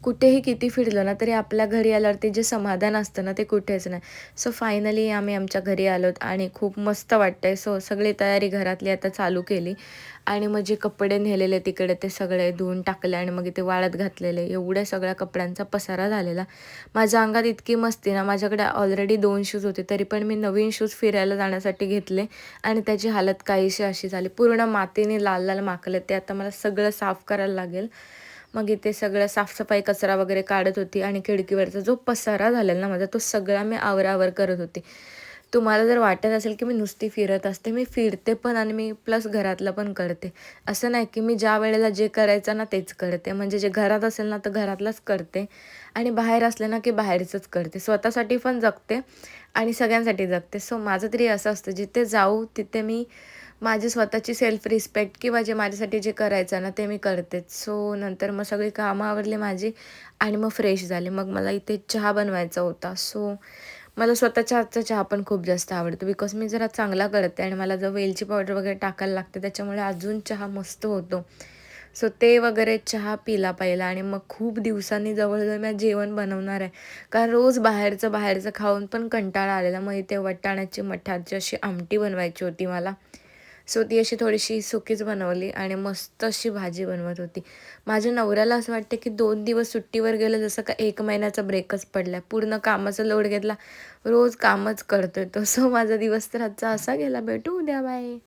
कुठेही किती फिरलो ना, तरी आपल्या घरी आल्यावर ते जे समाधान असतं ना, ते कुठेच नाही. सो फायनली आम्ही आमच्या घरी आलोत आणि खूप मस्त वाटतंय. सो सगळी तयारी घरातली आता चालू केली आणि मग जे कपडे नेलेले तिकडे ते सगळे धुवून टाकले आणि मग ते वाळत घातलेले. एवढ्या सगळ्या कपड्यांचा पसारा झालेला. माझ्या अंगात इतकी मस्ती ना, माझ्याकडे ऑलरेडी 2 शूज होते, तरी पण मी नवीन शूज फिरायला जाण्यासाठी घेतले आणि त्याची हालत काहीशी अशी झाली. पूर्ण मातीने लाल-लाल माखले. ते आता मला सगळं साफ करायला लागेल. मग इथे सगळं साफसफाई कचरा वगैरे काढत होती आणि खिडकीवरचा जो पसारा झालेला ना माझा, तो सगळा मी आवराआवर करत होती. तुम्हाला जर वाटत असेल की मी नुसती फिरत असते, मी फिरते पण आणि मी प्लस घरातलं पण करते. असं नाही की मी ज्या वेळेला जे करायचं ना तेच करते. म्हणजे जे घरात असेल ना तर घरातलंच करते आणि बाहेर असले ना की बाहेरचंच करते. स्वतःसाठी पण जगते आणि सगळ्यांसाठी जगते. सो माझं तरी असं असतं, जिथे जाऊ तिथे मी माझी स्वतःची सेल्फ रिस्पेक्ट किंवा जे माझ्यासाठी जे करायचं ना ते मी करतेच. सो नंतर मग सगळी कामं आवरली माझी आणि मग फ्रेश झाले. मग मला इथे चहा बनवायचा होता. सो मला स्वतःच्या हातचा चहा पण खूप जास्त आवडतो बिकॉज मी जरा चांगला करते आणि मला जर वेलची पावडर वगैरे टाकायला लागते त्याच्यामुळे अजून चहा मस्त होतो. सो ते वगैरे चहा पिला पहिला आणि मग खूप दिवसांनी जवळ मी जेवण बनवणार आहे. कारण रोज बाहेरचं बाहेरचं खाऊन पण कंटाळा आलेला. मग इथे वाटाण्याची मठाची अशी आमटी बनवायची होती मला. सो ती अशी थोडीशी सुकीच बनवली आणि मस्त अशी भाजी बनवत होती. माझ्या नवऱ्याला असं वाटतं की 2 दिवस सुट्टीवर गेलं जसं का 1 महिन्याचा ब्रेकच पडला. पूर्ण कामाचा लोड घेतला. रोज कामच करतोय तो. सो माझा दिवस तर आजचा असा गेला. भेटू उद्या. बाय.